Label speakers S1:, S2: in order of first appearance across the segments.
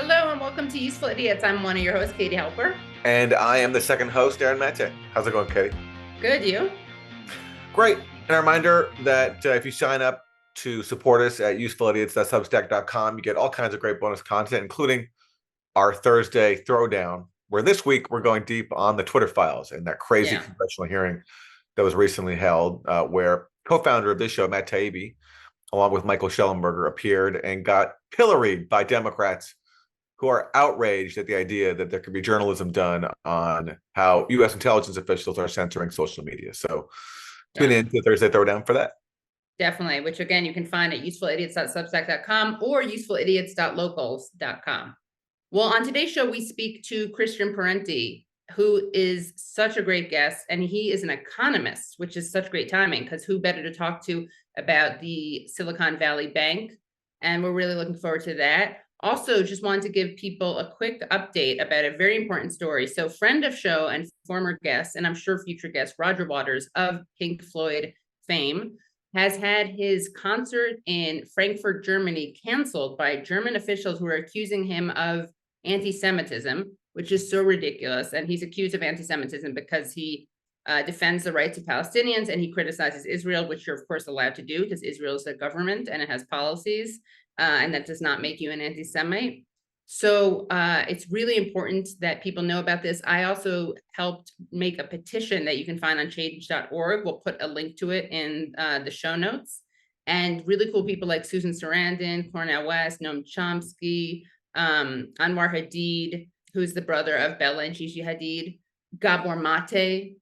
S1: Hello and welcome to Useful Idiots. I'm one of your hosts, Katie Helper.
S2: And I am the second host, Aaron Mate. How's it going, Katie?
S1: Good, you?
S2: Great. And a reminder that if you sign up to support us at usefulidiots.substack.com, you get all kinds of great bonus content, including our Thursday Throwdown, where this week we're going deep on the Twitter files and that crazy congressional hearing that was recently held, where co-founder of this show, Matt Taibbi, along with Michael Schellenberger, appeared and got pilloried by Democrats who are outraged at the idea that there could be journalism done on how U.S. intelligence officials are censoring social media. So tune in to Thursday Throwdown for that.
S1: Definitely, which again, you can find at usefulidiots.substack.com or usefulidiots.locals.com. Well, on today's show, we speak to Christian Parenti, who is such a great guest, and he is an economist, which is such great timing because who better to talk to about the Silicon Valley Bank? And we're really looking forward to that. Also, just wanted to give people a quick update about a very important story. So friend of show and former guest, and I'm sure future guest, Roger Waters of Pink Floyd fame, has had his concert in Frankfurt, Germany, canceled by German officials who are accusing him of anti-Semitism, which is so ridiculous. And he's accused of anti-Semitism because he defends the rights of Palestinians and he criticizes Israel, which you're of course allowed to do because Israel is a government and it has policies. And that does not make you an anti-Semite. So it's really important that people know about this. I also helped make a petition that you can find on change.org. We'll put a link to it in the show notes. And really cool people like Susan Sarandon, Cornel West, Noam Chomsky, Anwar Hadid, who's the brother of Bella and Gigi Hadid, Gabor Mate,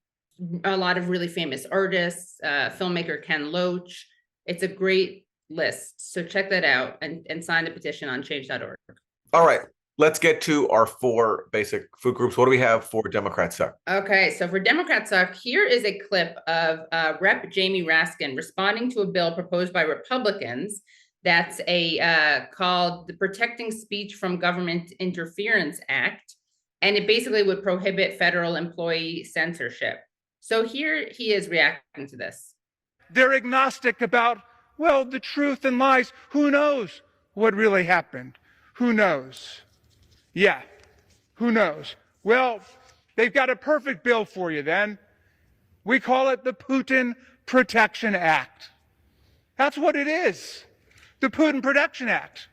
S1: a lot of really famous artists, filmmaker Ken Loach. It's a great list. So check that out and sign the petition on change.org.
S2: All right. Let's get to our four basic food groups. What do we have for Democrat Suck?
S1: Okay. So for Democrat Suck, here is a clip of Rep. Jamie Raskin responding to a bill proposed by Republicans that's called the Protecting Speech from Government Interference Act. And it basically would prohibit federal employee censorship. So here he is reacting to this.
S3: They're agnostic about, well, the truth and lies. Who knows what really happened? Who knows? Yeah, who knows? Well, they've got a perfect bill for you then. We call it the Putin Protection Act. That's what it is. The Putin Protection Act.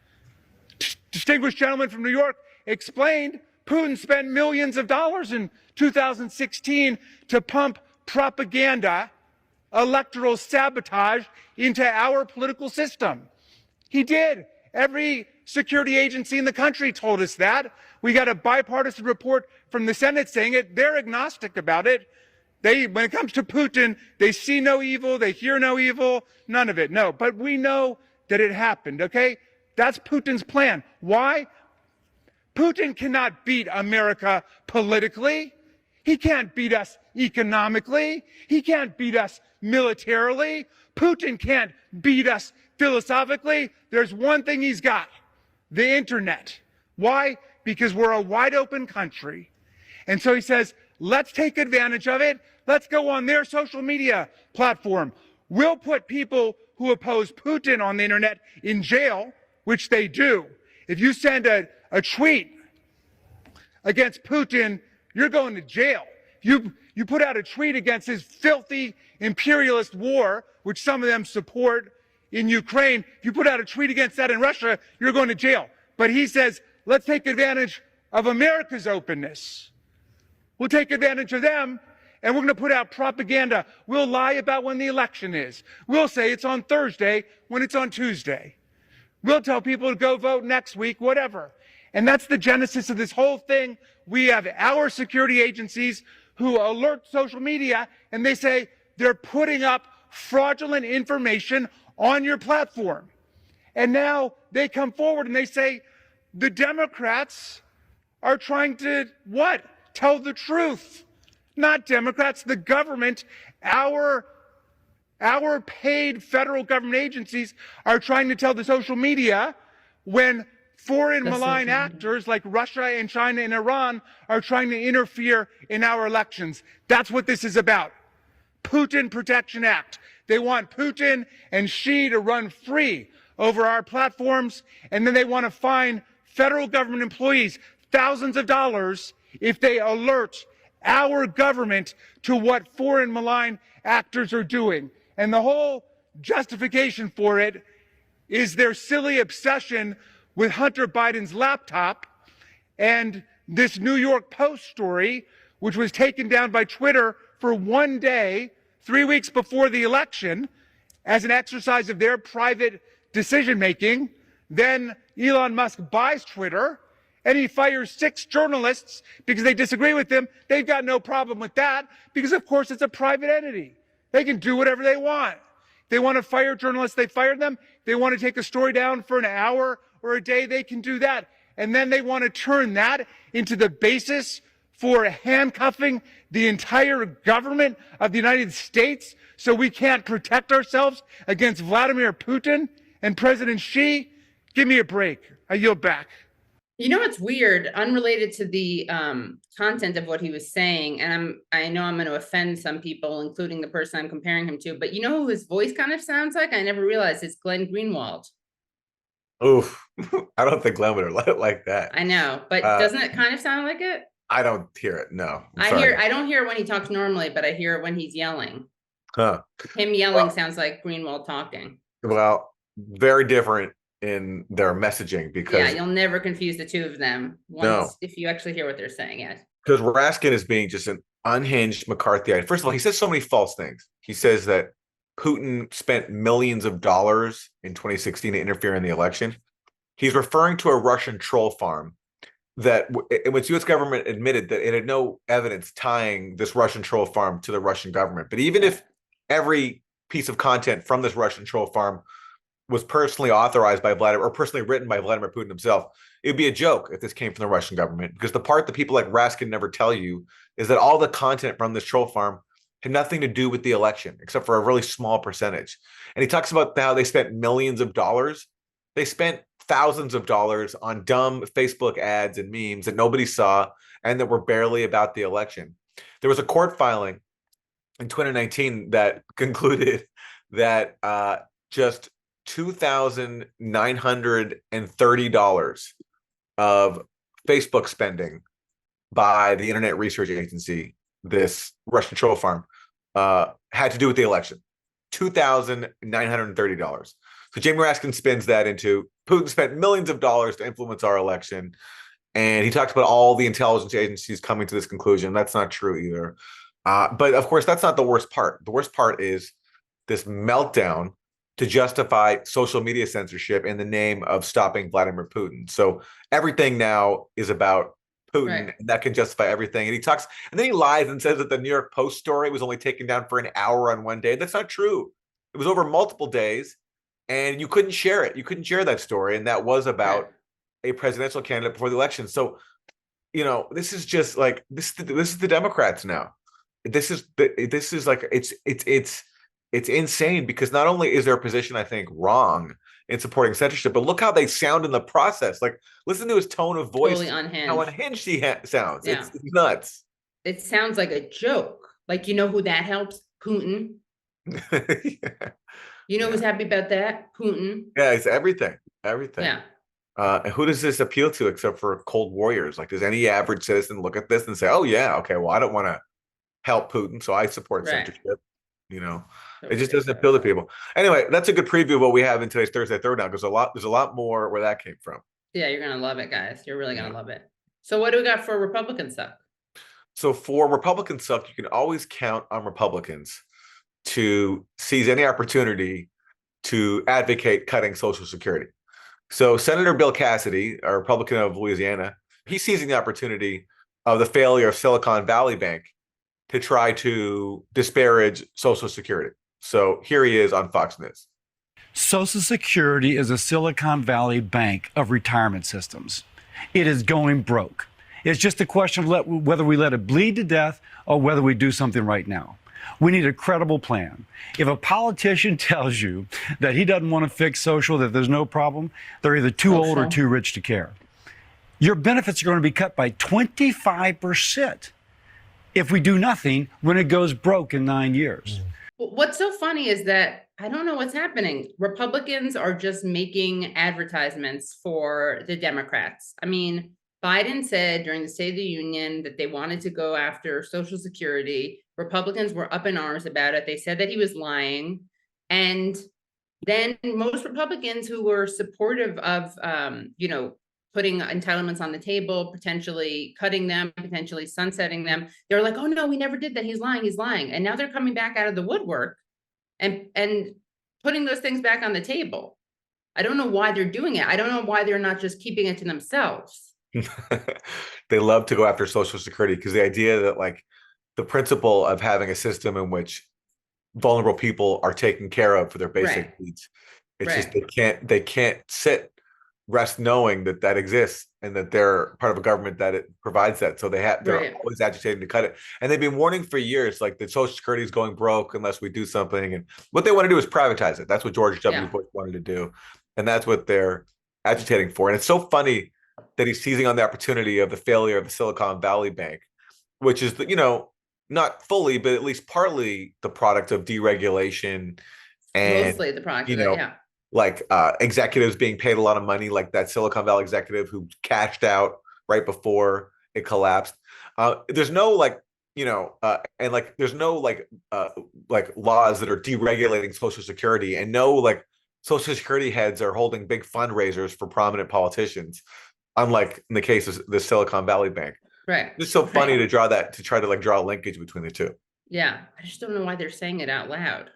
S3: Distinguished gentleman from New York explained Putin spent millions of dollars in 2016 to pump propaganda, electoral sabotage into our political system. He did. Every security agency in the country told us that. We got a bipartisan report from the Senate saying it. They're agnostic about it. When it comes to Putin, they see no evil, they hear no evil, none of it. No, but we know that it happened, okay? That's Putin's plan. Why? Putin cannot beat America politically. He can't beat us economically. He can't beat us militarily. Putin can't beat us philosophically. There's one thing he's got: the internet. Why? Because we're a wide open country. And so he says, let's take advantage of it. Let's go on their social media platform. We'll put people who oppose Putin on the internet in jail, which they do. If you send a tweet against Putin, you're going to jail. You put out a tweet against his filthy imperialist war, which some of them support in Ukraine. If you put out a tweet against that in Russia, you're going to jail. But he says, let's take advantage of America's openness. We'll take advantage of them, and we're going to put out propaganda. We'll lie about when the election is. We'll say it's on Thursday when it's on Tuesday. We'll tell people to go vote next week, whatever. And that's the genesis of this whole thing. We have our security agencies who alert social media, and they say they're putting up fraudulent information on your platform. And now they come forward and they say the Democrats are trying to, what? Tell the truth. Not Democrats, the government, our paid federal government agencies are trying to tell the social media when foreign malign actors like Russia and China and Iran are trying to interfere in our elections. That's what this is about. Putin Protection Act. They want Putin and Xi to run free over our platforms, and then they want to fine federal government employees thousands of dollars if they alert our government to what foreign malign actors are doing. And the whole justification for it is their silly obsession with Hunter Biden's laptop and this New York Post story, which was taken down by Twitter for one day, 3 weeks before the election, as an exercise of their private decision-making. Then Elon Musk buys Twitter, and he fires 6 journalists because they disagree with him. They've got no problem with that because, of course, it's a private entity. They can do whatever they want. If they want to fire journalists, they fire them. If they want to take a story down for an hour or a day, they can do that. And then they want to turn that into the basis for handcuffing the entire government of the United States so we can't protect ourselves against Vladimir Putin and President Xi. Give me a break. I yield back.
S1: You know, it's weird, unrelated to the content of what he was saying. And I know I'm going to offend some people, including the person I'm comparing him to, but you know who his voice kind of sounds like? I never realized it's Glenn Greenwald.
S2: Oof. I don't think Glenn would let it like that.
S1: I know, but doesn't it kind of sound like it?
S2: I don't hear it. No.
S1: I don't hear it when he talks normally, but I hear it when he's yelling.
S2: Huh.
S1: Him yelling sounds like Greenwald talking.
S2: Well, very different in their messaging because
S1: yeah, you'll never confuse the two of them once if you actually hear what they're saying. Yes.
S2: Because Raskin is being just an unhinged McCarthyite. First of all, he says so many false things. He says that Putin spent millions of dollars in 2016 to interfere in the election. He's referring to a Russian troll farm that in which U.S. government admitted that it had no evidence tying this Russian troll farm to the Russian government. But even if every piece of content from this Russian troll farm was personally authorized by Vladimir or personally written by Vladimir Putin himself, it'd be a joke if this came from the Russian government, because the part that people like Raskin never tell you is that all the content from this troll farm had nothing to do with the election, except for a really small percentage. And he talks about how they spent millions of dollars. They spent thousands of dollars on dumb Facebook ads and memes that nobody saw and that were barely about the election. There was a court filing in 2019 that concluded that just $2,930 of Facebook spending by the Internet Research Agency, this Russian troll farm, had to do with the election. $2,930. So Jamie Raskin spins that into Putin spent millions of dollars to influence our election. And he talks about all the intelligence agencies coming to this conclusion. That's not true either. But of course, that's not the worst part. The worst part is this meltdown to justify social media censorship in the name of stopping Vladimir Putin. So everything now is about Putin, right, and that can justify everything. And he talks, and then he lies and says that the New York Post story was only taken down for an hour on one day. That's not true. It was over multiple days, and you couldn't share it. You couldn't share that story, and that was about a presidential candidate before the election. So, you know, this is just like this is the Democrats now. This is like it's insane, because not only is their position, I think, wrong in supporting censorship, but look how they sound in the process. Like, listen to his tone of voice,
S1: totally unhinged.
S2: How unhinged he sounds.
S1: Yeah.
S2: It's nuts.
S1: It sounds like a joke. Like, you know who that helps? Putin.
S2: Yeah.
S1: You know who's happy about that? Putin.
S2: Yeah, it's everything.
S1: Yeah.
S2: And who does this appeal to except for cold warriors? Like, does any average citizen look at this and say, "Oh yeah, okay, well, I don't want to help Putin, so I support censorship"? You know, it just doesn't appeal to people. Anyway, that's a good preview of what we have in today's Thursday Throwdown, because there's a lot more where that came from.
S1: Yeah, you're gonna love it, guys. You're really gonna love it. So what do we got for Republican suck?
S2: So for Republican suck, you can always count on Republicans to seize any opportunity to advocate cutting Social Security. So Senator Bill Cassidy, a Republican of Louisiana, he's seizing the opportunity of the failure of Silicon Valley Bank to try to disparage Social Security. So here he is on Fox News.
S4: Social Security is a Silicon Valley bank of retirement systems. It is going broke. It's just a question of whether we let it bleed to death or whether we do something right now. We need a credible plan. If a politician tells you that he doesn't want to fix social, that there's no problem, they're either too old or too rich to care. Your benefits are going to be cut by 25% if we do nothing when it goes broke in 9 years.
S1: What's so funny is that I don't know what's happening. Republicans are just making advertisements for the Democrats. I mean, Biden said during the State of the Union that they wanted to go after Social Security. Republicans were up in arms about it. They said that he was lying. And then most Republicans who were supportive of, putting entitlements on the table, potentially cutting them, potentially sunsetting them, they're like, oh no, we never did that. He's lying, he's lying. And now they're coming back out of the woodwork and putting those things back on the table. I don't know why they're doing it. I don't know why they're not just keeping it to themselves.
S2: They love to go after Social Security because the idea that like the principle of having a system in which vulnerable people are taken care of for their basic
S1: Right.
S2: needs. It's
S1: Right.
S2: just they can't rest knowing that that exists and that they're part of a government that it provides that. So they're
S1: Right.
S2: always agitating to cut it. And they've been warning for years, like the Social Security is going broke unless we do something. And what they want to do is privatize it. That's what George W.
S1: Yeah.
S2: Bush wanted to do. And that's what they're agitating for. And it's so funny that he's seizing on the opportunity of the failure of the Silicon Valley Bank, which is, not fully, but at least partly the product of deregulation and,
S1: Mostly the product of it, yeah.
S2: like executives being paid a lot of money, like that Silicon Valley executive who cashed out right before it collapsed. There's no and like there's no like laws that are deregulating Social Security, and no like Social Security heads are holding big fundraisers for prominent politicians, unlike in the case of the Silicon Valley Bank.
S1: Right.
S2: It's so funny
S1: Right.
S2: to try to like draw a linkage between the two.
S1: Yeah. I just don't know why they're saying it out loud.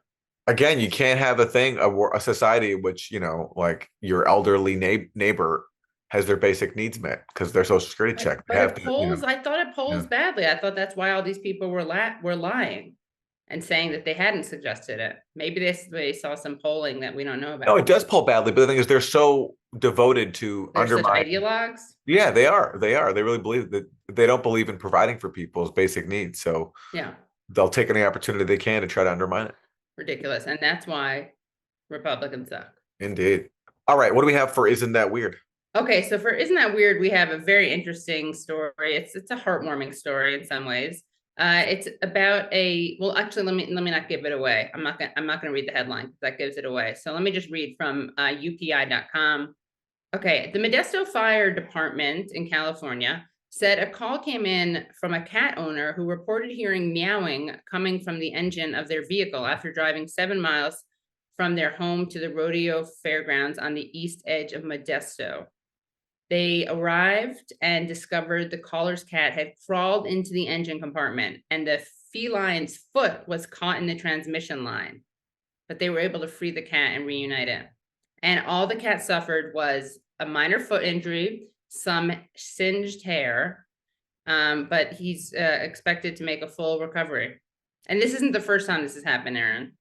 S2: Again, you can't have a society in which, like your elderly neighbor has their basic needs met because their Social Security check. They
S1: But
S2: have
S1: it
S2: to,
S1: polls, I thought it polls
S2: yeah.
S1: badly. I thought that's why all these people were lying and saying that they hadn't suggested it. Maybe they saw some polling that we don't know about.
S2: No, it does poll badly, but the thing is, they're so devoted to
S1: They're such
S2: undermine.
S1: ideologues.
S2: Yeah, they are. They are. They really believe that they don't believe in providing for people's basic needs. So
S1: Yeah.
S2: they'll take any opportunity they can to try to undermine it.
S1: Ridiculous. And that's why Republicans suck.
S2: Indeed. All right. What do we have for Isn't That Weird?
S1: Okay, so for Isn't That Weird, we have a very interesting story. It's a heartwarming story in some ways. It's about actually let me not give it away. I'm not gonna read the headline because that gives it away. So let me just read from UPI.com. Okay, the Modesto Fire Department in California said a call came in from a cat owner who reported hearing meowing coming from the engine of their vehicle after driving 7 miles from their home to the rodeo fairgrounds on the east edge of Modesto. They arrived and discovered the caller's cat had crawled into the engine compartment and the feline's foot was caught in the transmission line, but they were able to free the cat and reunite it. And all the cat suffered was a minor foot injury, some singed hair, but he's expected to make a full recovery. And this isn't the first time this has happened, Aaron.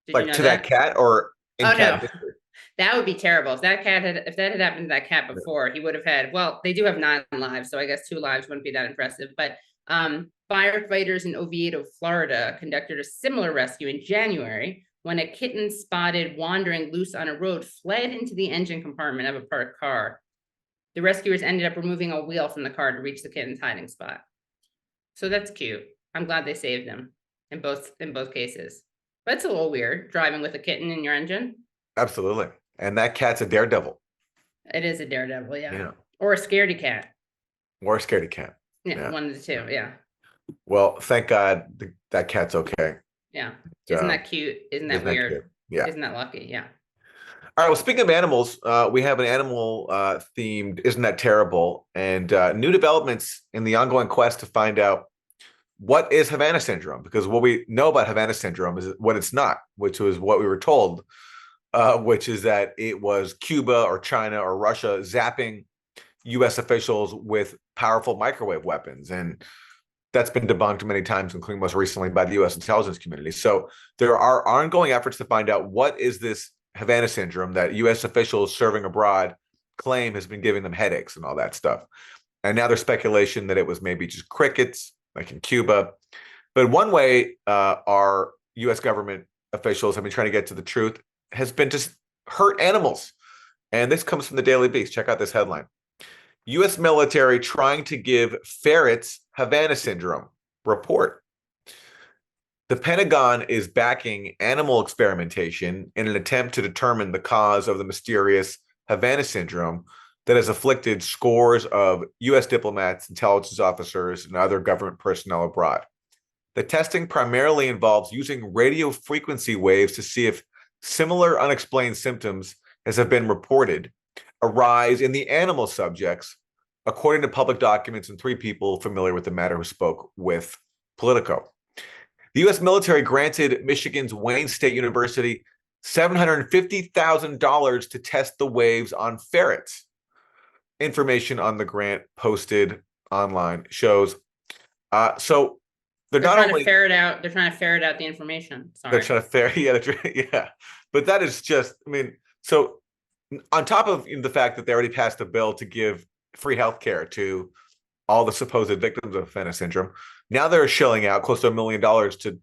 S1: Did you
S2: Like
S1: know
S2: to that cat or in
S1: Oh,
S2: cat
S1: no.
S2: history?
S1: That would be terrible. If that had happened to that cat before, he would have had, well, they do have 9 lives, so I guess 2 lives wouldn't be that impressive. But firefighters in Oviedo, Florida, conducted a similar rescue in January when a kitten spotted wandering loose on a road fled into the engine compartment of a parked car. The rescuers ended up removing a wheel from the car to reach the kitten's hiding spot. So that's cute. I'm glad they saved him in both cases. But it's a little weird driving with a kitten in your engine.
S2: Absolutely. And that cat's a daredevil.
S1: It is a daredevil, yeah.
S2: Yeah.
S1: Or a scaredy cat.
S2: Or a scaredy cat.
S1: Yeah,
S2: Yeah.
S1: one of the two. Yeah.
S2: Well, thank God that cat's okay.
S1: Yeah. Isn't that cute? Isn't that weird?
S2: Cute? Yeah.
S1: Isn't that lucky? Yeah.
S2: All right. Well, speaking of animals, we have an animal themed Isn't That Terrible? And new developments in the ongoing quest to find out what is Havana syndrome, because what we know about Havana syndrome is what it's not, which was what we were told, which is that it was Cuba or China or Russia zapping U.S. officials with powerful microwave weapons. And that's been debunked many times, including most recently by the U.S. intelligence community. So there are ongoing efforts to find out what is this Havana syndrome that U.S. officials serving abroad claim has been giving them headaches and all that stuff. And now there's speculation that it was maybe just crickets, like in Cuba. But one way our U.S. government officials have been trying to get to the truth has been to hurt animals. And this comes from the Daily Beast. Check out this headline. U.S. military trying to give ferrets Havana syndrome report. The Pentagon is backing animal experimentation in an attempt to determine the cause of the mysterious Havana syndrome that has afflicted scores of U.S. diplomats, intelligence officers, and other government personnel abroad. The testing primarily involves using radio frequency waves to see if similar unexplained symptoms as have been reported arise in the animal subjects, according to public documents and 3 people familiar with the matter who spoke with Politico. The U.S. military granted Michigan's Wayne State University $750,000 to test the waves on ferrets. Information on the grant posted online shows. So they're not
S1: trying
S2: only
S1: to ferret out. They're trying to ferret out the information. Sorry.
S2: they're trying to ferret, yeah. But that is just, I mean, so on top of the fact that they already passed a bill to give free healthcare to all the supposed victims of Havana syndrome, now they're shelling out close to $1 million to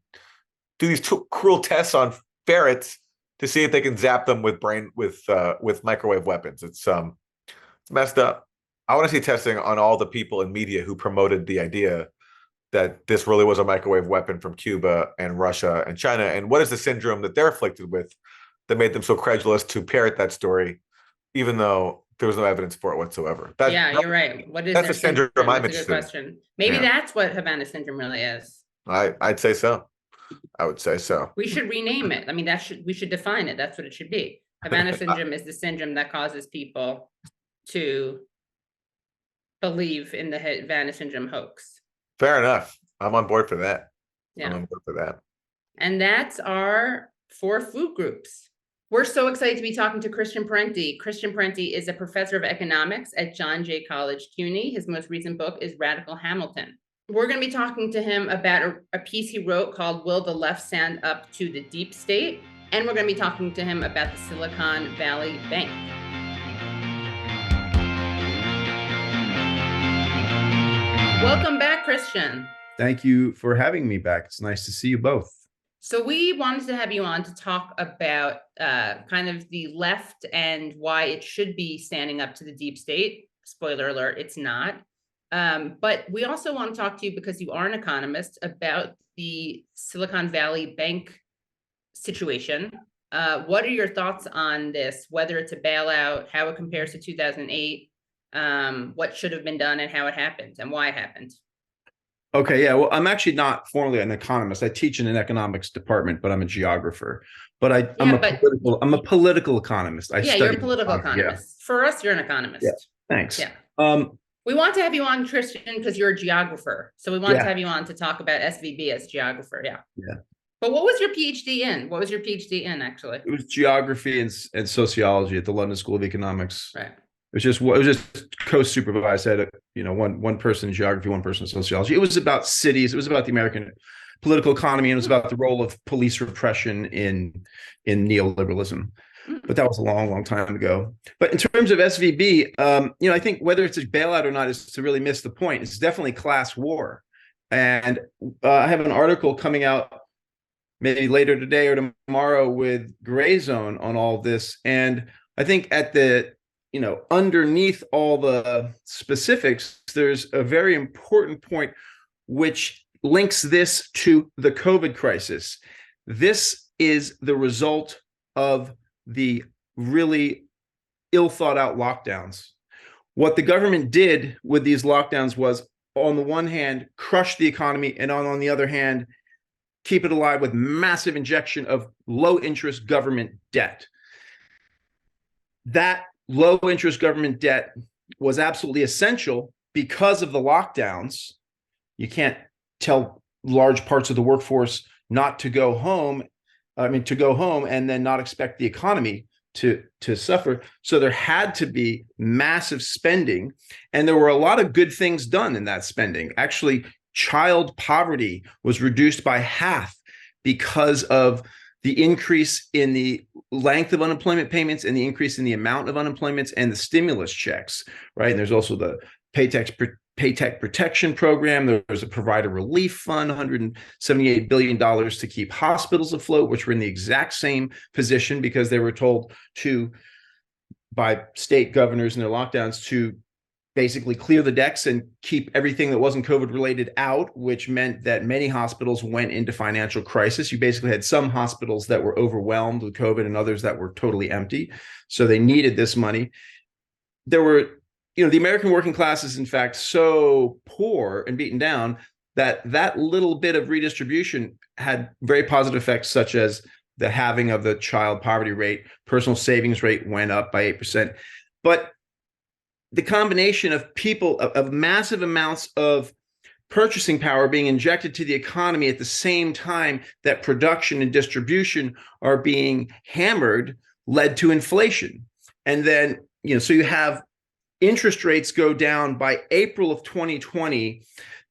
S2: do these 2 cruel tests on ferrets to see if they can zap them with microwave weapons. It's messed up. I want to see testing on all the people in media who promoted the idea that this really was a microwave weapon from Cuba and Russia and China. And what is the syndrome that they're afflicted with that made them so credulous to parrot that story, even though there was no evidence for it whatsoever?
S1: You're right. What is
S2: that's a syndrome I'm
S1: That's a
S2: interested
S1: good question. Maybe that's what Havana syndrome really is.
S2: I'd say so. I would say so.
S1: We should rename it. I mean, we should define it. That's what it should be. Havana syndrome is the syndrome that causes people to believe in the Havana syndrome hoax.
S2: Fair enough. I'm on board for that.
S1: Yeah.
S2: I'm on board for that.
S1: And that's our 4 food groups. We're so excited to be talking to Christian Parenti. Christian Parenti is a professor of economics at John Jay College, CUNY. His most recent book is Radical Hamilton. We're going to be talking to him about a piece he wrote called Will the Left Stand Up to the Deep State? And we're going to be talking to him about the Silicon Valley Bank. Welcome back, Christian.
S5: Thank you for having me back. It's nice to see you both.
S1: So we wanted to have you on to talk about kind of the left and why it should be standing up to the deep state. Spoiler alert, it's not. But we also want to talk to you because you are an economist about the Silicon Valley Bank situation. What are your thoughts on this, whether it's a bailout, how it compares to 2008, what should have been done and how it happened and why it happened?
S5: Okay, yeah. Well, I'm actually not formally an economist. I teach in an economics department, but I'm a geographer. But I'm a political economist.
S1: You're a political economist. Yeah. For us, you're an economist.
S5: Yeah. Thanks.
S1: Yeah. We want to have you on, Christian, because you're a geographer. So we want to have you on to talk about SVB as geographer. Yeah. Yeah. But what was your PhD in? What was your PhD in, actually?
S5: It was geography and sociology at the London School of Economics.
S1: Right.
S5: It was just co-supervised. I had one person in geography, one person in sociology. It was about cities. It was about the American political economy, and it was about the role of police repression in neoliberalism. But that was a long, long time ago. But in terms of SVB, I think whether it's a bailout or not is to really miss the point. It's definitely class war. And I have an article coming out maybe later today or tomorrow with Gray Zone on all of this. And I think at the underneath all the specifics, there's a very important point which links this to the COVID crisis. This is the result of the really ill thought out lockdowns. What the government did with these lockdowns was, on the one hand, crush the economy, and on the other hand, keep it alive with massive injection of low interest government debt. That low interest government debt was absolutely essential because of the lockdowns. You can't tell large parts of the workforce not to go home. To go home and then not expect the economy to suffer. So there had to be massive spending, and there were a lot of good things done in that spending. Actually, child poverty was reduced by half because of the increase in the length of unemployment payments and the increase in the amount of unemployments and the stimulus checks, right? And there's also the Paycheck Protection Program. There's a provider relief fund, $178 billion to keep hospitals afloat, which were in the exact same position because they were told by state governors in their lockdowns to basically clear the decks and keep everything that wasn't COVID related out, which meant that many hospitals went into financial crisis. You basically had some hospitals that were overwhelmed with COVID and others that were totally empty. So they needed this money. There were, the American working class is in fact so poor and beaten down that that little bit of redistribution had very positive effects, such as the halving of the child poverty rate. Personal savings rate went up by 8%. But the combination of people, of massive amounts of purchasing power being injected to the economy at the same time that production and distribution are being hammered, led to inflation. And then, so you have interest rates go down. By April of 2020,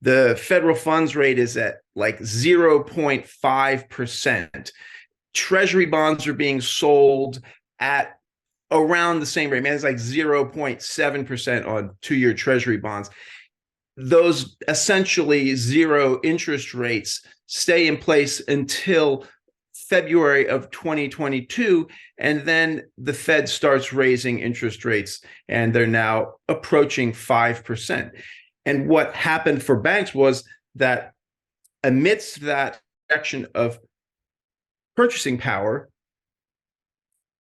S5: the federal funds rate is at like 0.5%. Treasury bonds are being sold at around the same rate. Man, it's like 0.7% on 2-year Treasury bonds. Those essentially zero interest rates stay in place until February of 2022. And then the Fed starts raising interest rates, and they're now approaching 5%. And what happened for banks was that amidst that action of purchasing power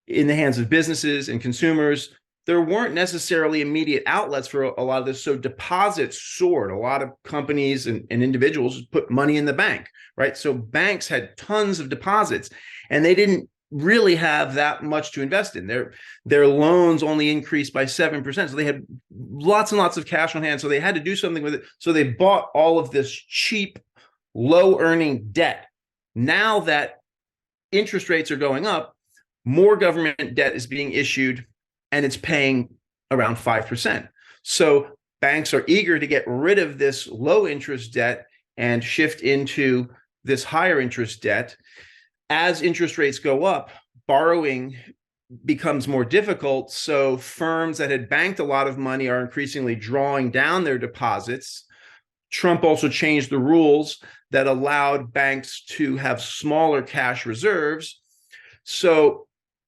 S5: in the hands of businesses and consumers, there weren't necessarily immediate outlets for a lot of this. So deposits soared. A lot of companies and individuals put money in the bank, right? So banks had tons of deposits, and they didn't really have that much to invest in. Their loans only increased by 7%. So they had lots and lots of cash on hand. So they had to do something with it. So they bought all of this cheap, low earning debt. Now that interest rates are going up, more government debt is being issued, and it's paying around 5%. So banks are eager to get rid of this low interest debt and shift into this higher interest debt. As interest rates go up, borrowing becomes more difficult. So firms that had banked a lot of money are increasingly drawing down their deposits. Trump also changed the rules that allowed banks to have smaller cash reserves. So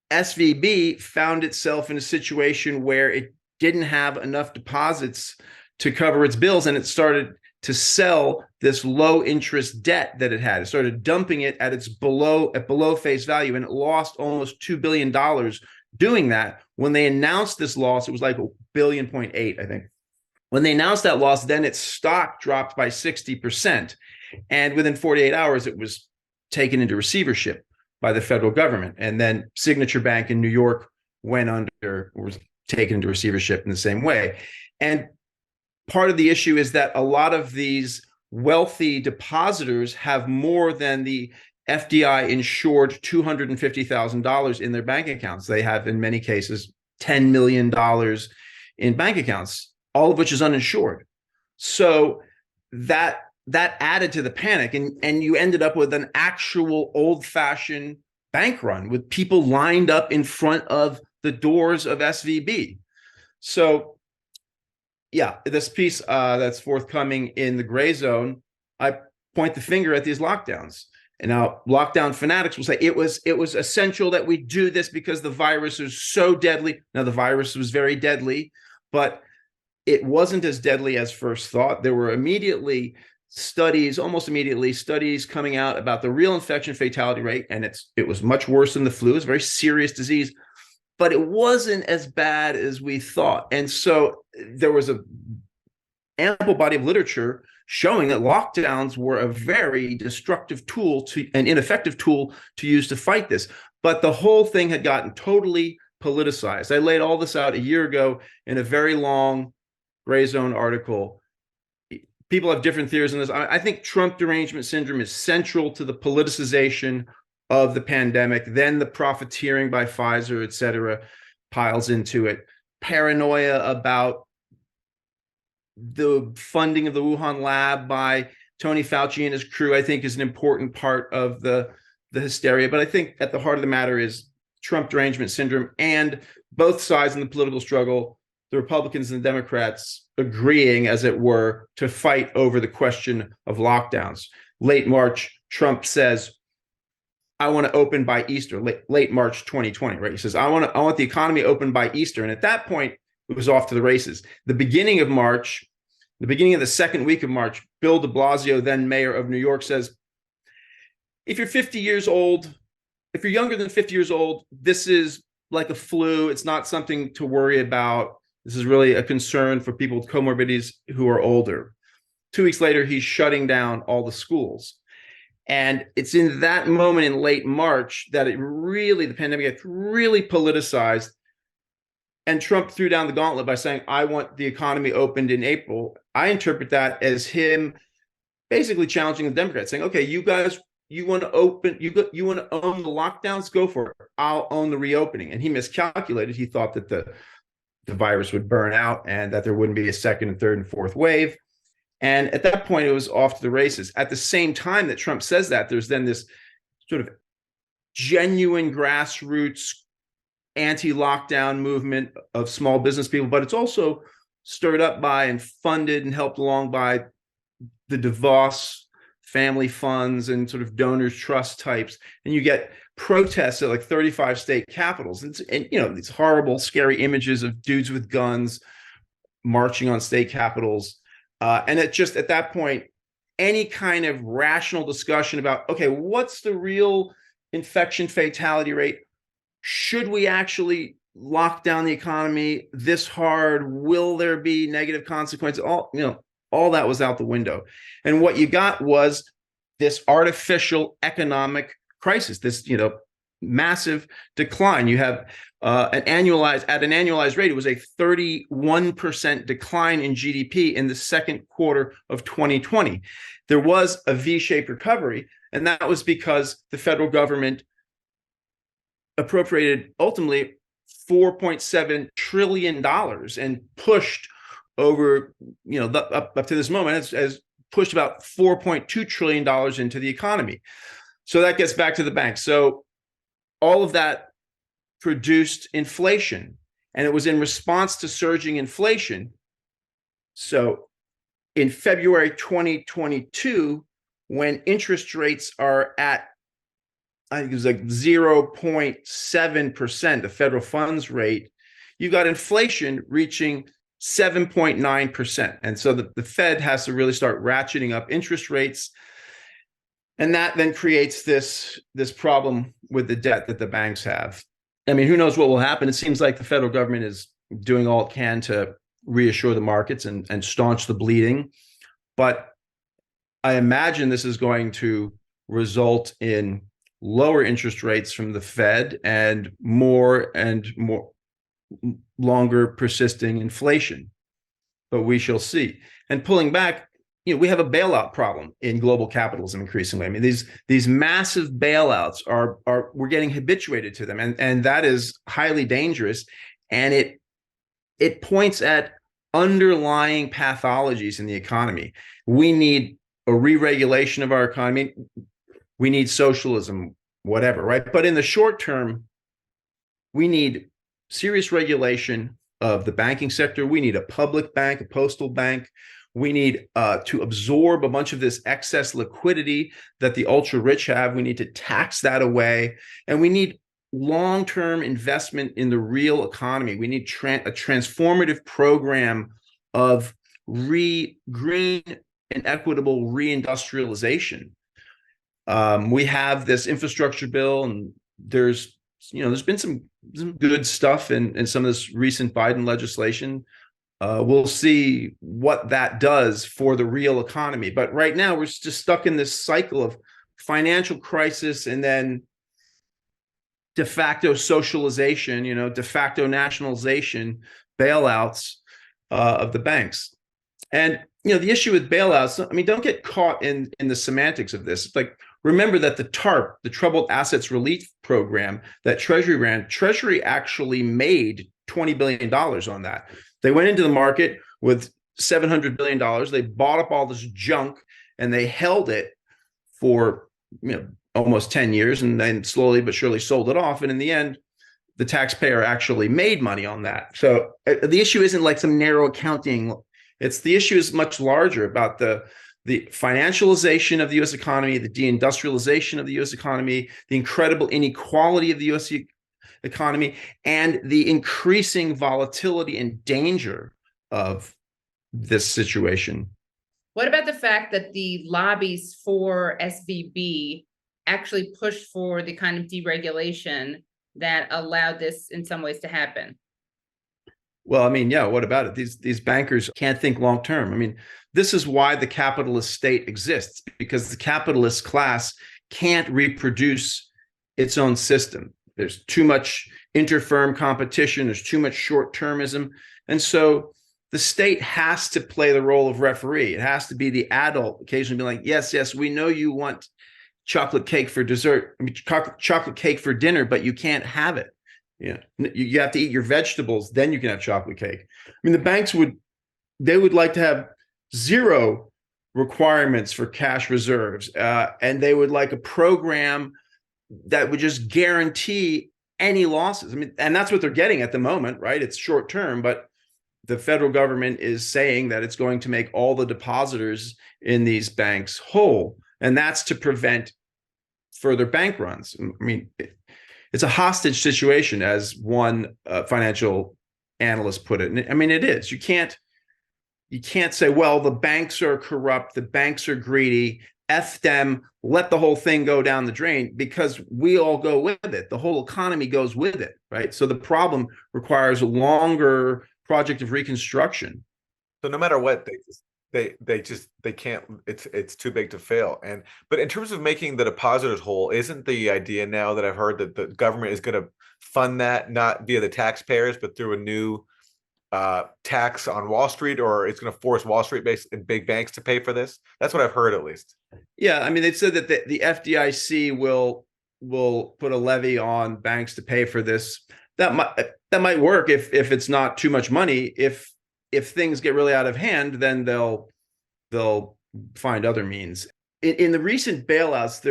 S5: SVB found itself in a situation where it didn't have enough deposits to cover its bills, and it started to sell this low interest debt that it had. It started dumping it at below face value, and it lost almost $2 billion doing that. When they announced this loss, it was like $1.8 billion, I think. When they announced that loss, then its stock dropped by 60%. And within 48 hours, it was taken into receivership by the federal government. And then Signature Bank in New York was taken into receivership in the same way. And part of the issue is that a lot of these wealthy depositors have more than the FDI insured $250,000 in their bank accounts. They have, in many cases, $10 million in bank accounts, all of which is uninsured. So that added to the panic, and you ended up with an actual old-fashioned bank run with people lined up in front of the doors of SVB. So yeah, this piece that's forthcoming in the Gray Zone, I point the finger at these lockdowns. And now lockdown fanatics will say it was essential that we do this because the virus is so deadly. Now, the virus was very deadly, but it wasn't as deadly as first thought. There were almost immediately studies coming out about the real infection fatality rate, and it was much worse than the flu. It's a very serious disease, but it wasn't as bad as we thought. And so there was an ample body of literature showing that lockdowns were a very destructive tool, an ineffective tool to use to fight this. But the whole thing had gotten totally politicized. I laid all this out a year ago in a very long Gray Zone article. People have different theories on this. I think Trump derangement syndrome is central to the politicization of the pandemic. Then the profiteering by Pfizer, et cetera, piles into it. Paranoia about the funding of the Wuhan lab by Tony Fauci and his crew, I think, is an important part of the hysteria. But I think at the heart of the matter is Trump derangement syndrome, and both sides in the political struggle, the Republicans and the Democrats, agreeing, as it were, to fight over the question of lockdowns. Late March, Trump says, I want to open by Easter, late March 2020, right? He says, I want the economy open by Easter. And at that point, it was off to the races. The beginning of the second week of March, Bill de Blasio, then mayor of New York, says, if you're 50 years old, if you're younger than 50 years old, this is like a flu. It's not something to worry about. This is really a concern for people with comorbidities who are older. 2 weeks later, he's shutting down all the schools. And it's in that moment in late March that the pandemic gets really politicized. And Trump threw down the gauntlet by saying, I want the economy opened in April. I interpret that as him basically challenging the Democrats, saying, okay, you guys, you want to open, you want to own the lockdowns? Go for it. I'll own the reopening. And he miscalculated. He thought that the virus would burn out and that there wouldn't be a second and third and fourth wave. And at that point, it was off to the races. At the same time that Trump says that, there's then this sort of genuine grassroots anti-lockdown movement of small business people, but it's also stirred up by and funded and helped along by the DeVos family funds and sort of donors trust types. And you get protests at like 35 state capitals. And these horrible, scary images of dudes with guns marching on state capitals. And it just, at that point, any kind of rational discussion about, okay, what's the real infection fatality rate? Should we actually lock down the economy this hard? Will there be negative consequences? All that was out the window. And what you got was this artificial economic crisis, this, massive decline. You have an annualized rate, it was a 31% decline in GDP in the second quarter of 2020. There was a V-shaped recovery, and that was because the federal government appropriated ultimately $4.7 trillion and pushed over, up to this moment, has pushed about $4.2 trillion into the economy. So that gets back to the banks. So all of that produced inflation, and it was in response to surging inflation. So in February 2022, when interest rates are at, I think it was like 0.7%, the federal funds rate, you got inflation reaching 7.9%. And so the Fed has to really start ratcheting up interest rates. And that then creates this problem with the debt that the banks have. I mean, who knows what will happen? It seems like the federal government is doing all it can to reassure the markets and staunch the bleeding. But I imagine this is going to result in lower interest rates from the Fed and more longer persisting inflation. But we shall see. And pulling back, we have a bailout problem in global capitalism increasingly. I mean, these massive bailouts we're getting habituated to them, and that is highly dangerous. And it points at underlying pathologies in the economy. We need a re-regulation of our economy. We need socialism, whatever, right? But in the short term, we need serious regulation of the banking sector. We need a public bank, a postal bank. We need to absorb a bunch of this excess liquidity that the ultra rich have. We need to tax that away. And we need long-term investment in the real economy. We need a transformative program of green and equitable reindustrialization. We have this infrastructure bill, and there's been some good stuff in some of this recent Biden legislation. We'll see what that does for the real economy. But right now, we're just stuck in this cycle of financial crisis and then de facto socialization, de facto nationalization, bailouts of the banks. And, the issue with bailouts, I mean, don't get caught in the semantics of this. It's like, remember that the TARP, the Troubled Assets Relief Program that Treasury ran, Treasury actually made $20 billion on that. They went into the market with $700 billion. They bought up all this junk and they held it for almost 10 years and then slowly but surely sold it off. And in the end, the taxpayer actually made money on that. So the issue isn't like some narrow accounting. The issue is much larger about the financialization of the U.S. economy, the deindustrialization of the U.S. economy, the incredible inequality of the U.S. economy and the increasing volatility and danger of this situation.
S1: What about the fact that the lobbies for SVB actually pushed for the kind of deregulation that allowed this in some ways to happen?
S5: Well, I mean, yeah, what about it? These bankers can't think long term. I mean, this is why the capitalist state exists, because the capitalist class can't reproduce its own system. There's too much interfirm competition, there's too much short-termism. And so the state has to play the role of referee. It has to be the adult, occasionally be like, yes, yes, we know you want chocolate cake for dessert, I mean, chocolate cake for dinner, but you can't have it. Yeah, you have to eat your vegetables, then you can have chocolate cake. I mean, the banks would like to have zero requirements for cash reserves, and they would like a program that would just guarantee any losses. I mean, and that's what they're getting at the moment, right? It's short term, but the federal government is saying that it's going to make all the depositors in these banks whole, and that's to prevent further bank runs. I mean, it's a hostage situation, as one financial analyst put it. And I mean, it is. You can't say, well, the banks are corrupt, the banks are greedy, F them, let the whole thing go down the drain, because we all go with it. The whole economy goes with it, right? So the problem requires a longer project of reconstruction.
S2: So no matter what, they can't, it's too big to fail. But in terms of making the depositors whole, isn't the idea now that I've heard that the government is going to fund that not via the taxpayers, but through a new tax on Wall Street, or it's going to force Wall Street based and big banks to pay for this? That's what I've heard, at least.
S5: Yeah, I mean, they said that the FDIC will put a levy on banks to pay for this. That might work if it's not too much money. If things get really out of hand, then they'll find other means. In the recent bailouts,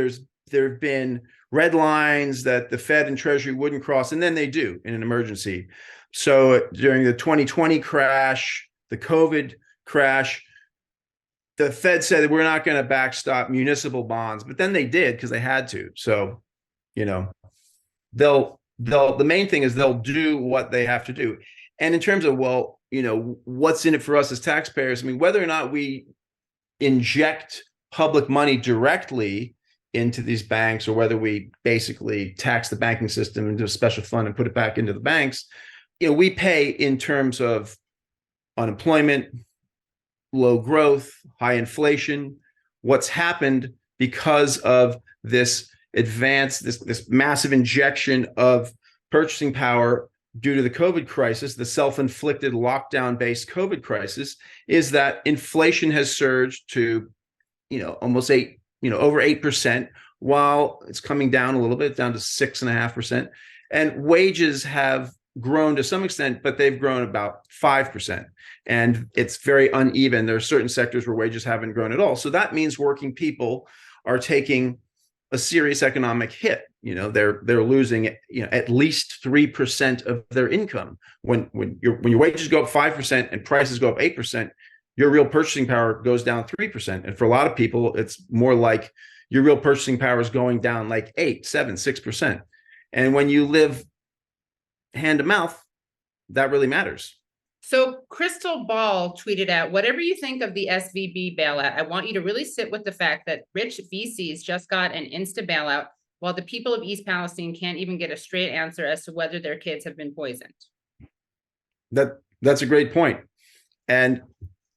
S5: there have been red lines that the Fed and Treasury wouldn't cross, and then they do in an emergency. So during the 2020 crash, the COVID crash, the Fed said that we're not going to backstop municipal bonds, but then they did because they had to. So, the main thing is they'll do what they have to do. And in terms of, well, what's in it for us as taxpayers? I mean, whether or not we inject public money directly into these banks, or whether we basically tax the banking system into a special fund and put it back into the banks, we pay in terms of unemployment, low growth, high inflation, what's happened because of this this massive injection of purchasing power due to the COVID crisis, the self-inflicted lockdown-based COVID crisis, is that inflation has surged to, almost over 8%, while it's coming down a little bit, down to 6.5%. And wages have grown to some extent, but they've grown about 5%. And it's very uneven. There are certain sectors where wages haven't grown at all. So that means working people are taking a serious economic hit. They're losing at least 3% of their income. When your wages go up 5% and prices go up 8%, your real purchasing power goes down 3%. And for a lot of people, it's more like your real purchasing power is going down like 8, 7, 6%. And when you live hand to mouth, that really matters.
S1: So Crystal Ball tweeted out, whatever you think of the SVB bailout, I want you to really sit with the fact that rich VCs just got an insta bailout, while the people of East Palestine can't even get a straight answer as to whether their kids have been poisoned.
S5: That's a great point. And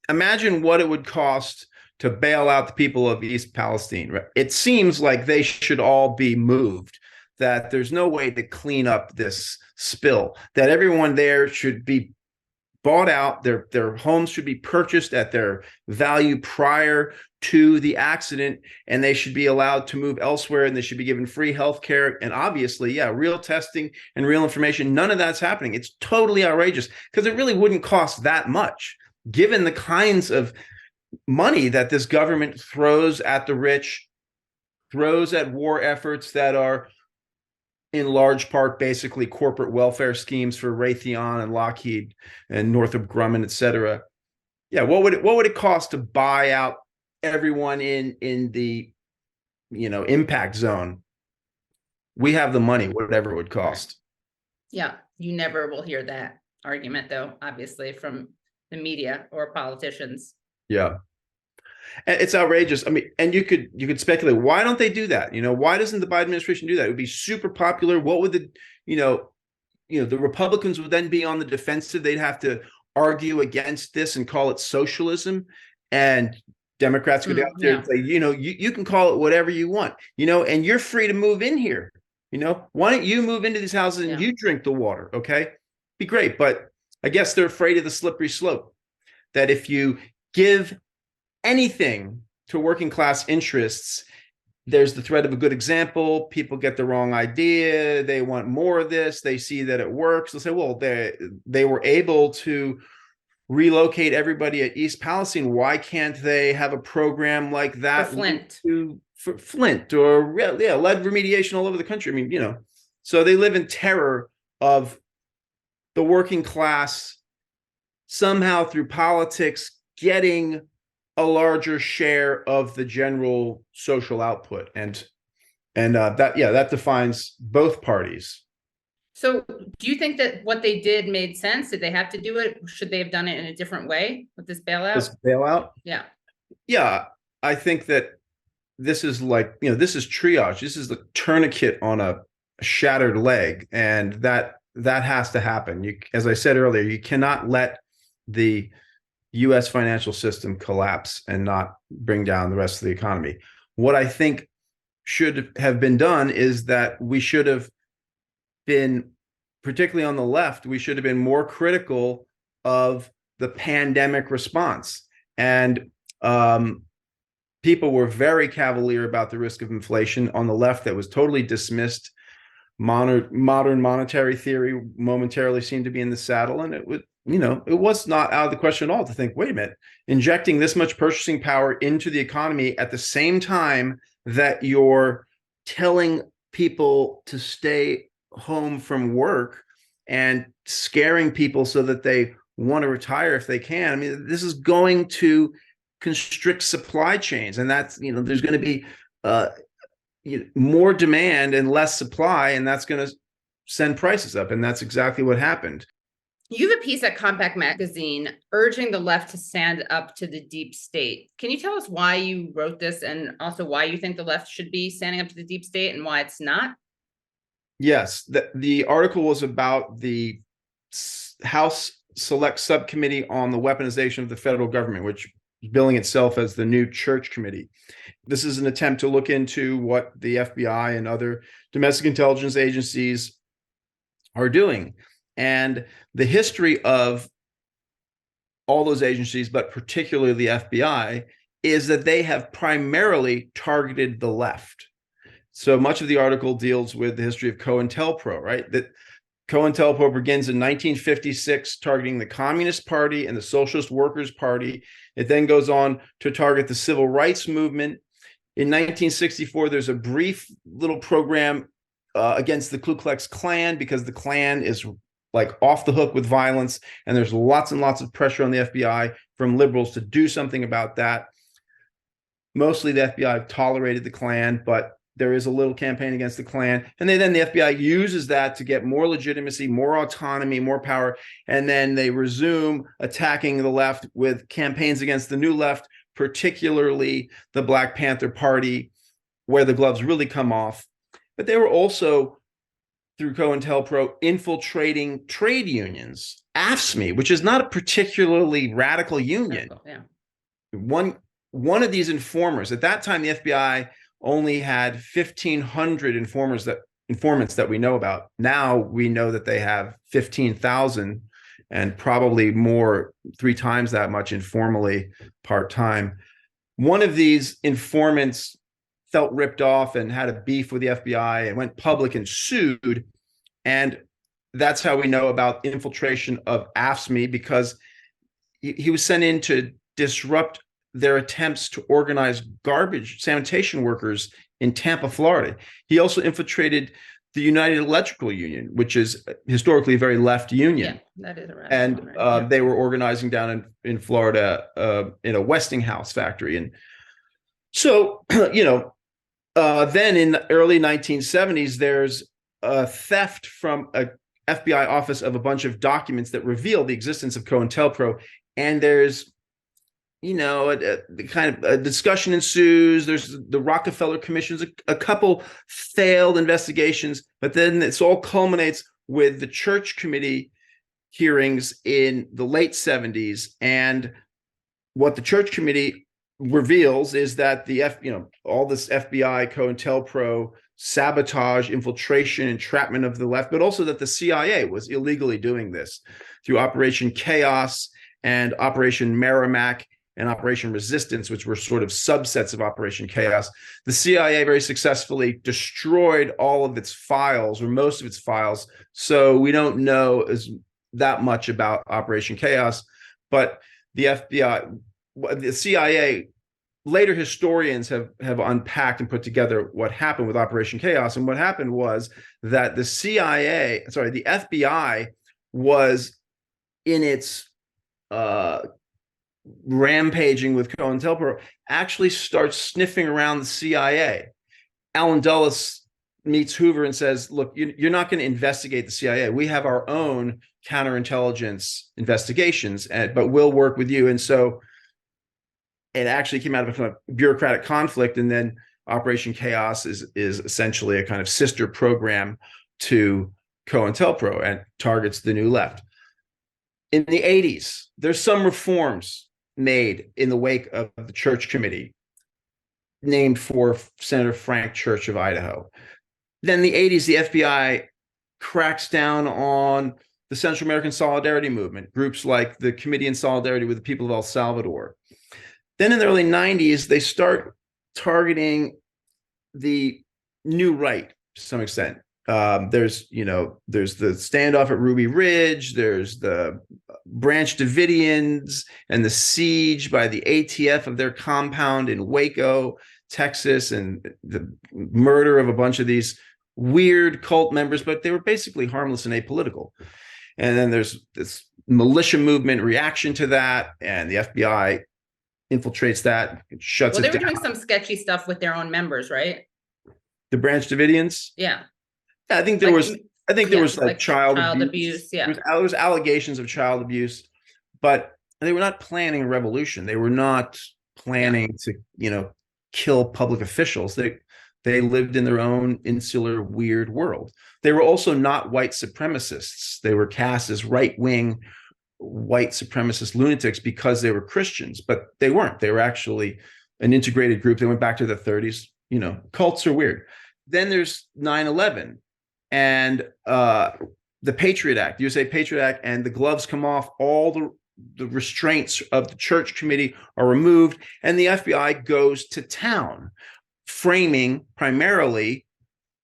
S5: imagine what it would cost to bail out the people of East Palestine. Right? It seems like they should all be moved, that there's no way to clean up this spill, that everyone there should be bought out, their homes should be purchased at their value prior to the accident, and they should be allowed to move elsewhere, and they should be given free health care. And obviously, real testing and real information. None of that's happening. It's totally outrageous, because it really wouldn't cost that much, given the kinds of money that this government throws at the rich, throws at war efforts that are in large part basically corporate welfare schemes for Raytheon and Lockheed and Northrop Grumman, et cetera. Yeah, what would it cost to buy out everyone in the impact zone? We have the money, whatever it would cost.
S1: Yeah, you never will hear that argument, though, obviously, from the media or politicians.
S5: Yeah. And it's outrageous. I mean, and you could speculate, why don't they do that? Why doesn't the Biden administration do that? It would be super popular. What would the Republicans would then be on the defensive. They'd have to argue against this and call it socialism. And Democrats go down there and say, you can call it whatever you want, and you're free to move in here. Why don't you move into these houses and you drink the water? Okay, be great. But I guess they're afraid of the slippery slope, that if you give anything to working class interests, there's the threat of a good example. People get the wrong idea. They want more of this. They see that it works. They'll say, well, they were able to relocate everybody at East Palestine. Why can't they have a program like that for Flint or lead remediation all over the country? I mean, so they live in terror of the working class somehow through politics getting a larger share of the general social output, and that defines both parties.
S1: So do you think that what they did made sense? Did they have to do it? Should they have done it in a different way with this bailout?
S5: Yeah, I think that this is this is triage. This is the tourniquet on a shattered leg, and that has to happen. As I said earlier, you cannot let the U.S. financial system collapse and not bring down the rest of the economy. What I think should have been done is that we should have been, particularly on the left, we should have been more critical of the pandemic response. And people were very cavalier about the risk of inflation. On the left, that was totally dismissed. Modern monetary theory momentarily seemed to be in the saddle, and it was not out of the question at all to think, wait a minute, injecting this much purchasing power into the economy at the same time that you're telling people to stay home from work and scaring people so that they want to retire if they can. I mean, this is going to constrict supply chains, and that's, there's going to be more demand and less supply, and that's going to send prices up. And that's exactly what happened.
S1: You have a piece at Compact Magazine urging the left to stand up to the deep state. Can you tell us why you wrote this, and also why you think the left should be standing up to the deep state and why it's not?
S5: Yes, the article was about the House Select Subcommittee on the Weaponization of the Federal Government, which is billing itself as the new Church Committee. This is an attempt to look into what the FBI and other domestic intelligence agencies are doing. And the history of all those agencies, but particularly the FBI, is that they have primarily targeted the left. So much of the article deals with the history of COINTELPRO, right? That COINTELPRO begins in 1956, targeting the Communist Party and the Socialist Workers' Party. It then goes on to target the Civil Rights Movement. In 1964, there's a brief little program against the Ku Klux Klan, because the Klan is off the hook with violence, and there's lots and lots of pressure on the FBI from liberals to do something about that. Mostly the FBI tolerated the Klan, but there is a little campaign against the Klan. And then the FBI uses that to get more legitimacy, more autonomy, more power. And then they resume attacking the left with campaigns against the new left, particularly the Black Panther Party, where the gloves really come off. But they were also, through COINTELPRO, infiltrating trade unions. AFSCME, which is not a particularly radical union.
S1: Yeah.
S5: One of these informers, at that time, the FBI only had 1,500 informants that we know about. Now we know that they have 15,000, and probably more, 3 times that much informally, part-time. One of these informants felt ripped off and had a beef with the FBI and went public and sued. And that's how we know about infiltration of AFSCME, because he was sent in to disrupt their attempts to organize garbage sanitation workers in Tampa, Florida. He also infiltrated the United Electrical Union, which is historically a very left union.
S1: Yeah, that is right.
S5: And they were organizing down in Florida in a Westinghouse factory. And so, then in the early 1970s, there's a theft from FBI office of a bunch of documents that reveal the existence of COINTELPRO, and there's the kind of a discussion ensues. There's the Rockefeller commissions, a couple failed investigations, but then this all culminates with the Church Committee hearings in the late 70s. And what the Church Committee reveals is that all this FBI, COINTELPRO, sabotage, infiltration, entrapment of the left, but also that the CIA was illegally doing this through Operation Chaos and Operation Merrimack and Operation Resistance, which were sort of subsets of Operation Chaos. The CIA very successfully destroyed all of its files, or most of its files, so we don't know that much about Operation Chaos. But the FBI, the CIA, later historians have unpacked and put together what happened with Operation Chaos. And what happened was that the FBI was in its rampaging with COINTELPRO, actually starts sniffing around the CIA. Allen Dulles meets Hoover and says, look, you're not going to investigate the CIA. We have our own counterintelligence investigations, but we'll work with you. And so it actually came out of a kind of bureaucratic conflict. And then Operation Chaos is essentially a kind of sister program to COINTELPRO and targets the new left. In the 80s, there's some reforms made in the wake of the Church Committee, named for Senator Frank Church of Idaho. Then in the 80s, the FBI cracks down on the Central American Solidarity Movement, groups like the Committee in Solidarity with the People of El Salvador. Then in the early 90s, they start targeting the new right to some extent. There's the standoff at Ruby Ridge, there's the Branch Davidians and the siege by the ATF of their compound in Waco, Texas, and the murder of a bunch of these weird cult members, but they were basically harmless and apolitical. And then there's this militia movement reaction to that, and the FBI infiltrates that, shuts it down.
S1: Well, they were doing some sketchy stuff with their own members, right?
S5: The Branch Davidians?
S1: Yeah.
S5: I think there was like child abuse.
S1: Yeah.
S5: There was allegations of child abuse, but they were not planning a revolution. They were not planning to, kill public officials. They lived in their own insular, weird world. They were also not white supremacists. They were cast as right-wing white supremacist lunatics because they were Christians, but they weren't. They were actually an integrated group. They went back to the 30s. Cults are weird. Then there's 9/11 and the Patriot Act, the USA Patriot Act, and the gloves come off. All the restraints of the Church Committee are removed, and the FBI goes to town, framing primarily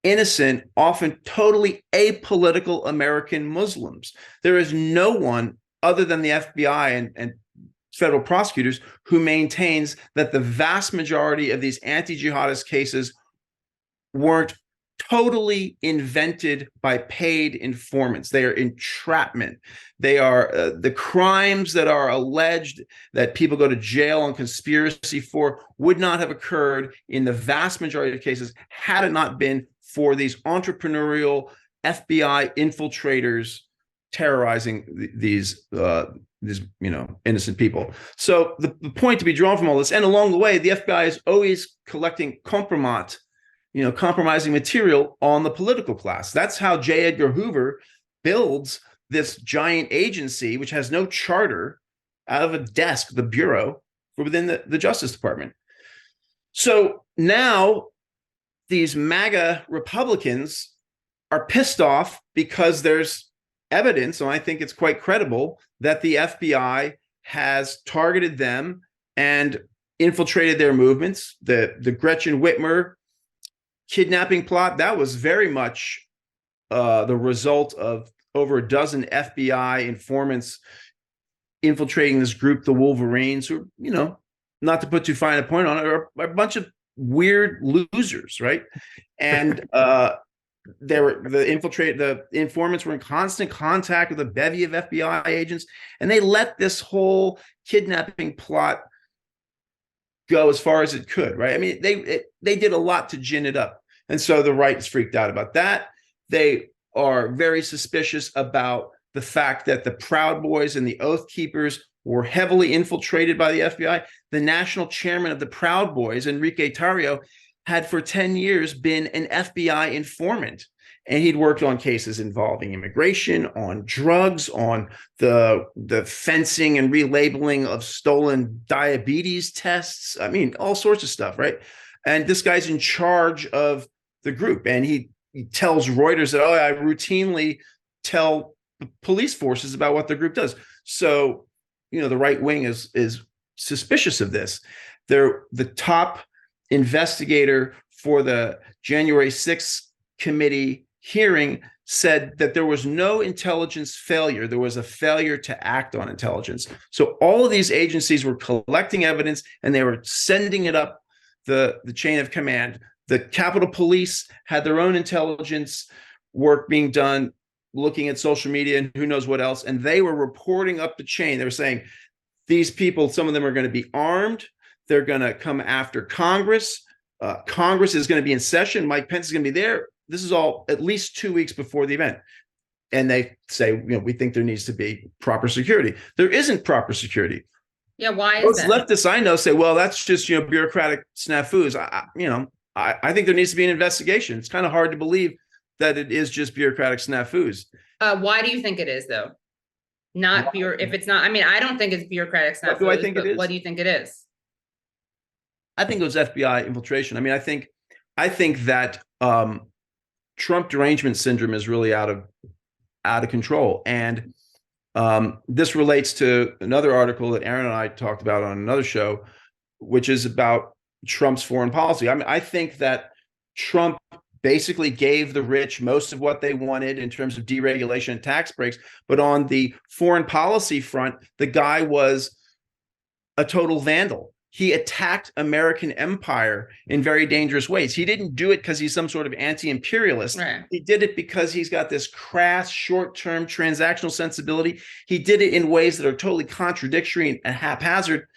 S5: innocent, often totally apolitical American Muslims. There is no one other than the FBI and federal prosecutors who maintains that the vast majority of these anti-jihadist cases weren't totally invented by paid informants. They are entrapment. They are the crimes that are alleged that people go to jail on conspiracy for would not have occurred in the vast majority of cases had it not been for these entrepreneurial FBI infiltrators terrorizing these innocent people. So the point to be drawn from all this, and along the way, the FBI is always collecting compromising material on the political class. That's how J. Edgar Hoover builds this giant agency, which has no charter, out of a desk, the bureau, within the Justice Department. So now these MAGA Republicans are pissed off because there's evidence, and I think it's quite credible, that the FBI has targeted them and infiltrated their movements. The Gretchen Whitmer kidnapping plot, that was very much the result of over a dozen FBI informants infiltrating this group, the Wolverines, who, not to put too fine a point on it, are a bunch of weird losers, right? And the informants were in constant contact with a bevy of FBI agents, and they let this whole kidnapping plot go as far as it could, right? I mean, they did a lot to gin it up, and so the right is freaked out about that. They are very suspicious about the fact that the Proud Boys and the Oath Keepers were heavily infiltrated by the FBI. The national chairman of the Proud Boys, Enrique Tarrio, had for 10 years been an FBI informant. And he'd worked on cases involving immigration, on drugs, on the fencing and relabeling of stolen diabetes tests. I mean, all sorts of stuff, right? And this guy's in charge of the group. And he tells Reuters that, I routinely tell the police forces about what the group does. So, the right wing is suspicious of this. They're the top investigator for the January 6th committee hearing said that there was no intelligence failure. There was a failure to act on intelligence. So all of these agencies were collecting evidence and they were sending it up the chain of command. The Capitol Police had their own intelligence work being done, looking at social media and who knows what else. And they were reporting up the chain. They were saying, these people, some of them are going to be armed. They're going to come after Congress. Congress is going to be in session. Mike Pence is going to be there. This is all at least 2 weeks before the event. And they say, we think there needs to be proper security. There isn't proper security.
S1: Yeah, why is
S5: Most
S1: that?
S5: leftists I know say, well, that's just, bureaucratic snafus. I think there needs to be an investigation. It's kind of hard to believe that it is just bureaucratic snafus.
S1: Why do you think it is, though? If it's not, I don't think it's bureaucratic snafus.
S5: What do I think it is?
S1: What do you think it is?
S5: I think it was FBI infiltration. I think that Trump derangement syndrome is really out of control. And this relates to another article that Aaron and I talked about on another show, which is about Trump's foreign policy. I think that Trump basically gave the rich most of what they wanted in terms of deregulation and tax breaks. But on the foreign policy front, the guy was a total vandal. He attacked American empire in very dangerous ways. He didn't do it because he's some sort of anti-imperialist.
S1: Right.
S5: He did it because he's got this crass, short-term transactional sensibility. He did it in ways that are totally contradictory and haphazard.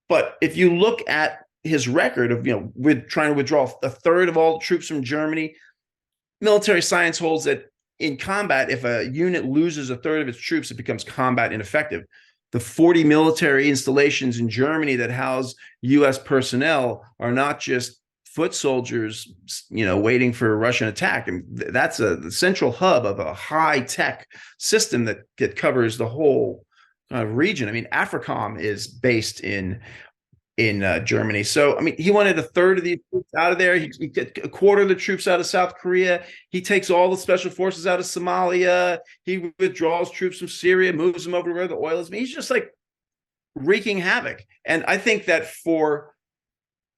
S5: But if you look at his record of, with trying to withdraw a third of all the troops from Germany, military science holds that in combat, if a unit loses a third of its troops, it becomes combat ineffective. The 40 military installations in Germany that house U.S. personnel are not just foot soldiers, waiting for a Russian attack. And that's the central hub of a high-tech system that covers the whole region. AFRICOM is based in Germany. So, he wanted a third of the troops out of there. He get a quarter of the troops out of South Korea. He takes all the special forces out of Somalia. He withdraws troops from Syria, moves them over to where the oil is. He's just like wreaking havoc. And I think that for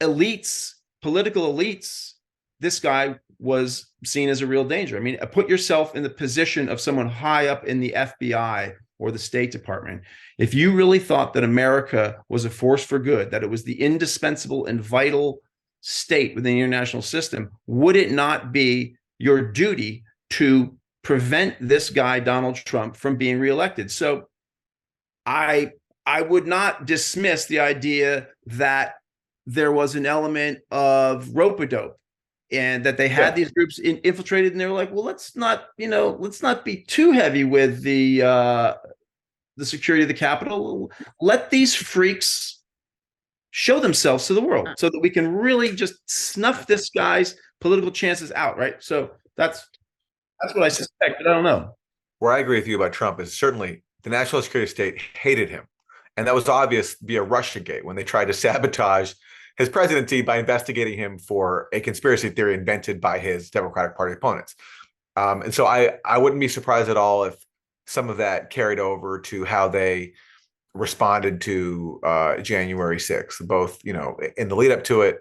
S5: elites, political elites, this guy was seen as a real danger. Put yourself in the position of someone high up in the FBI or the State Department. If you really thought that America was a force for good, that it was the indispensable and vital state within the international system, would it not be your duty to prevent this guy, Donald Trump, from being reelected? So I would not dismiss the idea that there was an element of rope-a-dope and that they had these groups infiltrated, and they were like, well, let's not be too heavy with the security of the Capitol. Let these freaks show themselves to the world so that we can really just snuff this guy's political chances out, right? So that's what I suspect, but I don't know.
S2: Where I agree with you about Trump is certainly the national security state hated him. And that was obvious via Russiagate when they tried to sabotage his presidency by investigating him for a conspiracy theory invented by his Democratic Party opponents. And so I wouldn't be surprised at all if some of that carried over to how they responded to January 6th, both, in the lead up to it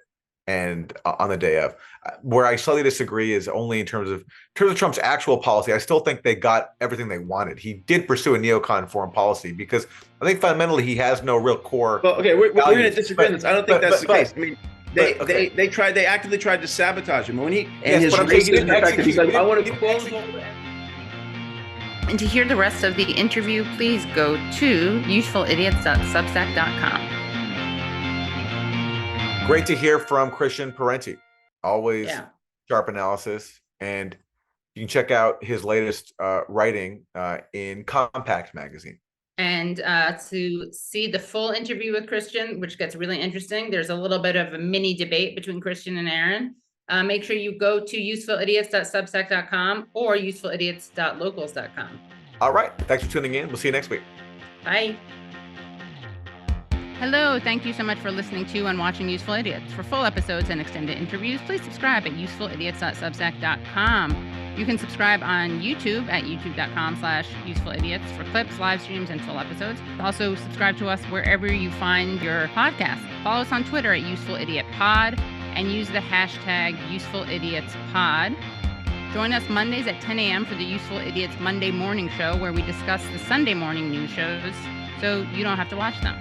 S2: and on the day of. Where I slightly disagree is only in terms of Trump's actual policy. I still think they got everything they wanted. He did pursue a neocon foreign policy because I think fundamentally he has no real core.
S5: Well, okay, we're going to disagree on this. I don't think that's the case. They actively tried to sabotage him when he his racist he's like, I want to close all that.
S1: And to hear the rest of the interview, please go to usefulidiots.substack.com.
S2: Great to hear from Christian Parenti. Always sharp analysis. And You can check out his latest writing in Compact magazine.
S1: And to see the full interview with Christian, which gets really interesting, there's a little bit of a mini debate between Christian and Aaron. Make sure you go to usefulidiots.substack.com or usefulidiots.locals.com.
S2: All right. Thanks for tuning in. We'll see you next week.
S1: Bye. Hello, thank you so much for listening to and watching Useful Idiots. For full episodes and extended interviews, please subscribe at usefulidiots.substack.com. You can subscribe on YouTube at youtube.com/usefulidiots for clips, live streams, and full episodes. Also, subscribe to us wherever you find your podcast. Follow us on Twitter at UsefulIdiotPod and use the hashtag UsefulIdiotsPod. Join us Mondays at 10 a.m. for the Useful Idiots Monday Morning Show, where we discuss the Sunday morning news shows so you don't have to watch them.